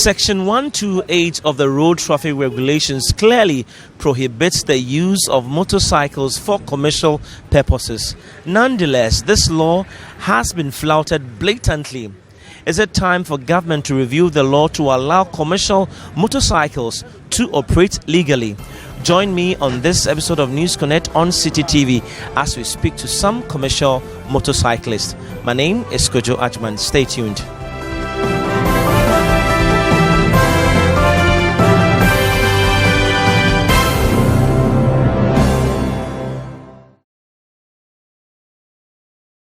Section 128 of the Road Traffic Regulations clearly prohibits the use of motorcycles for commercial purposes. Nonetheless, this law has been flouted blatantly. Is it time for government to review the law to allow commercial motorcycles to operate legally? Join me on this episode of News Connect on City TV as we speak to some commercial motorcyclists. My name is Kojo Ajman. Stay tuned.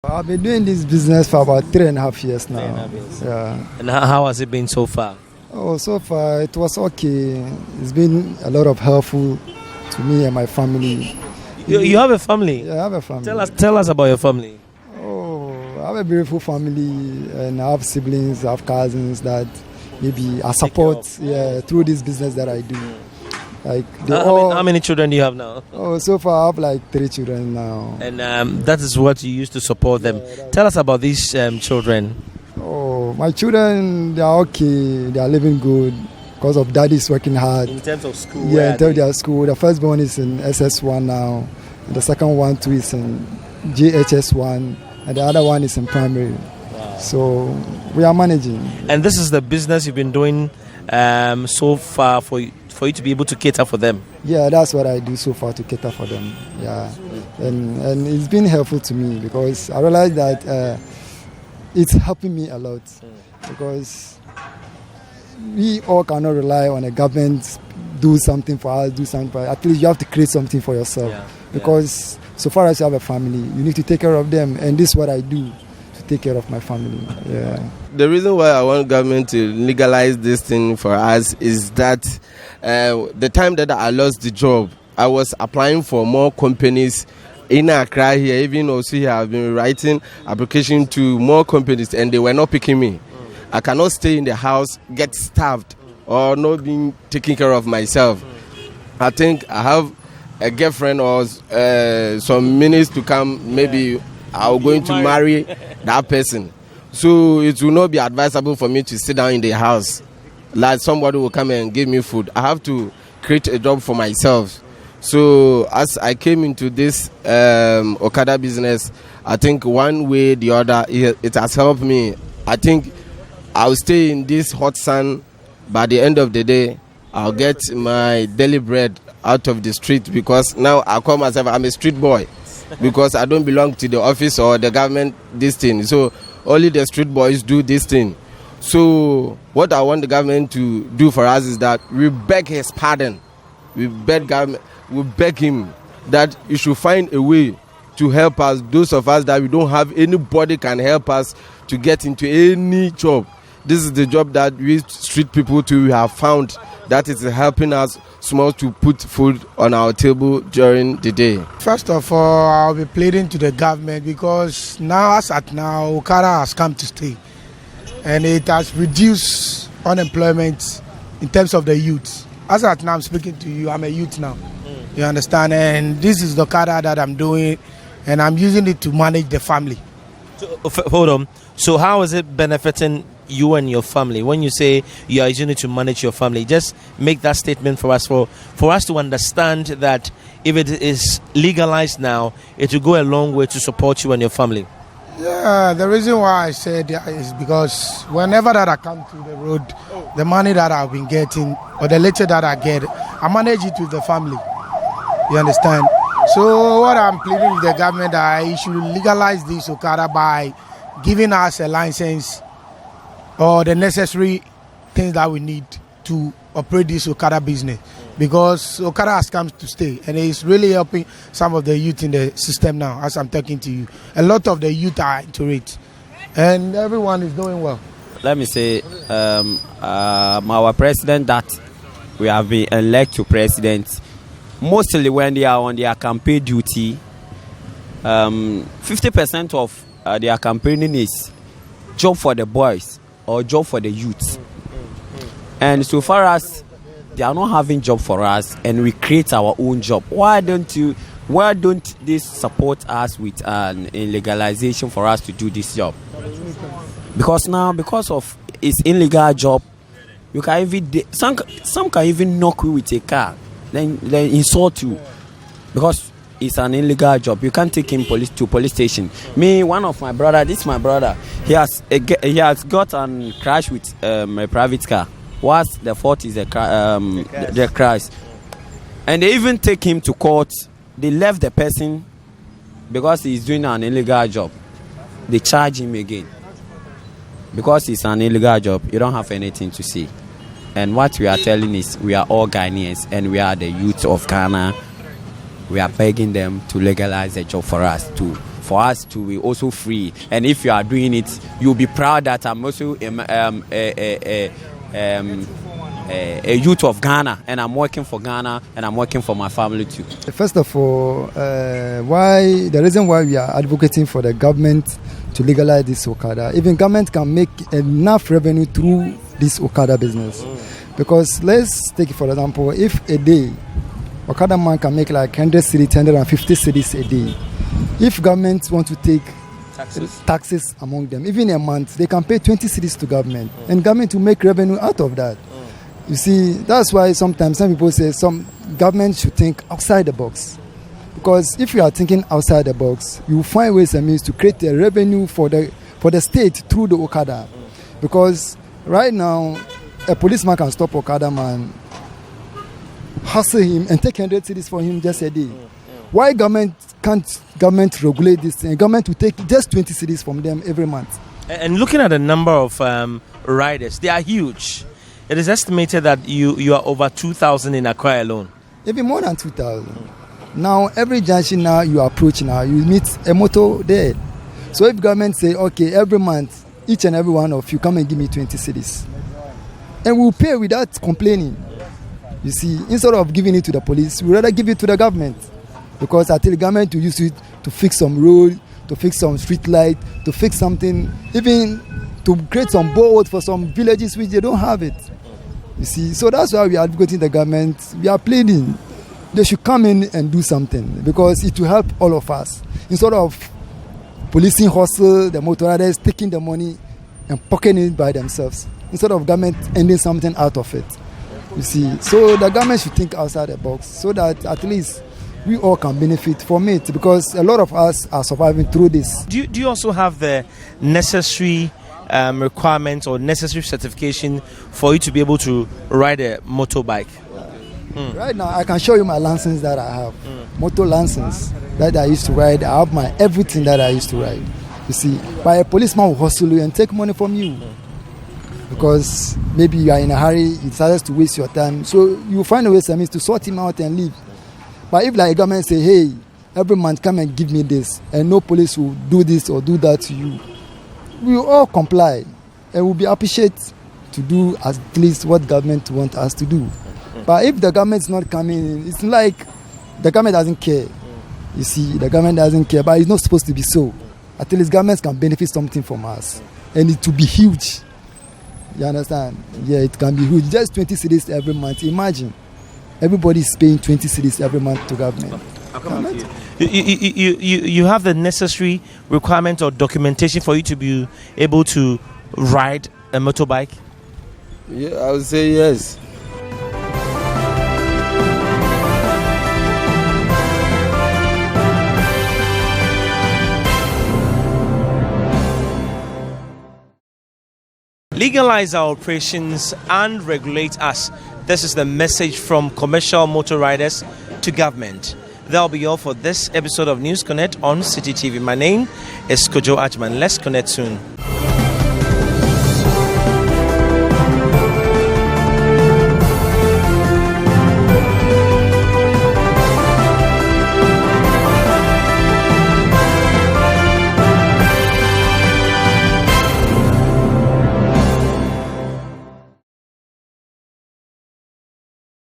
I've been doing this business for about 3.5 years now. 3.5 years. Yeah. And how has it been so far? Oh, so far it was okay. It's been a lot of helpful to me and my family. You have a family? Yeah, I have a family. Tell us about your family. Oh, I have a beautiful family and I have siblings, I have cousins that maybe I support through this business that I do. Like how many children do you have now? Oh, so far I have like 3 children now. And that is what you used to support them. Tell us about these children. Oh, my children, they are okay. They are living good because of daddy's working hard. In terms of school? Yeah, in terms of their school. The first one is in SS1 now. And the second one too is in JHS1. And the other one is in primary. Wow. So we are managing. And this is the business you've been doing so far for you to be able to cater for them? Yeah, that's what I do so far to cater for them. Yeah, and it's been helpful to me because I realized that it's helping me a lot because we all cannot rely on a government do something for us, at least you have to create something for yourself because so far as you have a family, you need to take care of them, and this is what I do to take care of my family. Yeah. The reason why I want government to legalize this thing for us is that the time that I lost the job, I was applying for more companies in Accra here. Even also here, I've been writing application to more companies and they were not picking me. I cannot stay in the house, get starved, or not being taken care of myself. I think I have a girlfriend or some minutes to come. Maybe I'm going to marry that person. So it will not be advisable for me to sit down in the house. Like somebody will come and give me food. I have to create a job for myself. So as I came into this Okada business, I think one way or the other, it has helped me. I think I'll stay in this hot sun. By the end of the day, I'll get my daily bread out of the street because now I call myself, I'm a street boy because I don't belong to the office or the government, this thing. So only the street boys do this thing. So what I want the government to do for us is that we beg his pardon. We beg him that he should find a way to help us, those of us that we don't have anybody can help us to get into any job. This is the job that we street people too have found that is helping us small to put food on our table during the day. First of all, I'll be pleading to the government because now, Okada has come to stay. And it has reduced unemployment in terms of the youth. As at now, I'm speaking to you, I'm a youth now. You understand? And this is the Okada that I'm doing, and I'm using it to manage the family. So, hold on. So how is it benefiting you and your family? When you say you are using it to manage your family, just make that statement for us, for us to understand that if it is legalized now, it will go a long way to support you and your family. Yeah, the reason why I said that is because whenever that I come to the road, the money that I've been getting or the little that I get, I manage it with the family. You understand? So what I'm pleading with the government that I should legalize this Okada by giving us a license or the necessary things that we need to operate this Okada business. Because Okada has come to stay and it's really helping some of the youth in the system now as I'm talking to you. A lot of the youth are into it and everyone is doing well. Let me say, our president that we have been elected to president, mostly when they are on their campaign duty, 50% of their campaigning is job for the boys or job for the youth. And so far as they are not having job for us and we create our own job, why don't they support us with an legalization for us to do this job? Because now, because of it's illegal job, You can even some can even knock you with a car, then insult you because it's an illegal job. You can't take him to police station. Me, one of my brother, this is my brother. He has got and crash with a private car. What's the fault is the crash, and they even take him to court. They left the person because he's doing an illegal job. They charge him again because it's an illegal job. You don't have anything to say. And what we are telling is we are all Ghanaians and we are the youth of Ghana. We are begging them to legalize the job for us to be also free. And if you are doing it, you'll be proud that I'm also a youth of Ghana, and I'm working for Ghana, and I'm working for my family too. First of all, the reason why we are advocating for the government to legalize this Okada, even government can make enough revenue through this Okada business. Because let's take it for example, if a day Okada man can make like 100 cities, 150 cities a day. If government want to take taxes among them, even a month, they can pay 20 cities to government, and government will make revenue out of that. You see, that's why sometimes some people say some government should think outside the box. Because if you are thinking outside the box, you will find ways and means to create a revenue for the state through the Okada. Because right now, a policeman can stop Okada man, hustle him, and take 100 cities for him just a day. Why can't government regulate this thing? Government will take just 20 cities from them every month. And looking at the number of riders, they are huge. It is estimated that you are over 2,000 in Accra alone. Even more than 2,000. Now, every junction now you approach now, you meet a motor there. So if government say, okay, every month, each and every one of you come and give me 20 cities. And we'll pay without complaining. You see, instead of giving it to the police, we'd rather give it to the government. Because I tell the government to use it to fix some road, to fix some street light, to fix something, even to create some boreholes for some villages which they don't have it. You see, so that's why we are advocating the government. We are pleading. They should come in and do something because it will help all of us. Instead of policing hustle, the motor riders taking the money and pocketing it by themselves. Instead of government ending something out of it. You see, so the government should think outside the box so that at least we all can benefit from it because a lot of us are surviving through this. Do you also have the necessary requirements or necessary certification for you to be able to ride a motorbike? Right now, I can show you my license that I have. Motor license that I used to ride. I have my everything that I used to ride. You see, but a policeman will hustle you and take money from you. Because maybe you are in a hurry, he decides to waste your time. So you find a way to sort him out and leave. But if like a government say, hey, every month come and give me this, and no police will do this or do that to you, we will all comply and we'll be appreciated to do at least what government wants us to do. But if the government is not coming, it's like the government doesn't care. You see, the government doesn't care, but it's not supposed to be so. At least governments can benefit something from us, and it will be huge. You understand? Yeah, it can be huge. Just 20 cities every month. Imagine, everybody is paying 20 cities every month to government. You have the necessary requirement or documentation for you to be able to ride a motorbike? Yeah, I would say yes. Legalize our operations and regulate us. This is the message from commercial motor riders to government. That'll be all for this episode of News Connect on City TV. My name is Kojo Ajman. Let's connect soon.